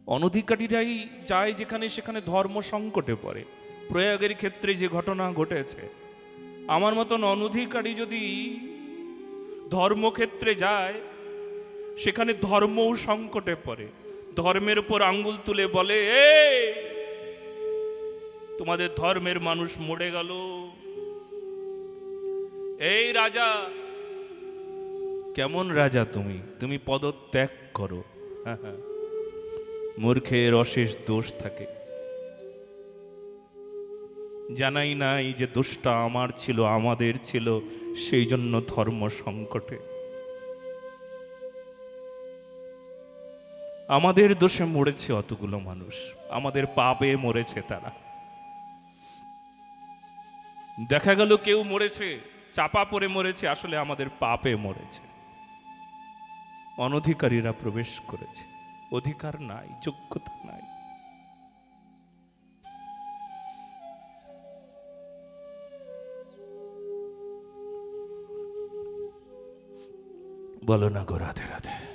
অনধিকারীরাই যায় যেখানে সেখানে ধর্ম সংকটে পড়ে। প্রয়াগের ক্ষেত্রে যে ঘটনা ঘটেছে, আমার মতন অনধিকারী যদি ধর্মক্ষেত্রে যায় সেখানে ধর্মও সংকটে পড়ে। ধর্মের উপর আঙ্গুল তুলে বলে, তোমাদের ধর্মের মানুষ মরে গেল। এই রাজা, কেমন রাজা তুমি? তুমি পদত্যাগ করো। মূর্খের অশেষ দোষ থাকে, জানাই নাই যে দোষটা আমার ছিল, আমাদের ছিল, সেই জন্য ধর্ম সংকটে। আমাদের দোষে মরেছে অতগুলো মানুষ, আমাদের পাপে মরেছে তারা। দেখা গেল কেউ মরেছে চাপা পড়ে মরেছে, আসলে আমাদের পাপে মরেছে। অনধিকারীরা প্রবেশ করেছে, অধিকার নাই, যোগ্যতা নাই। বলো না গো রাধে রাধে।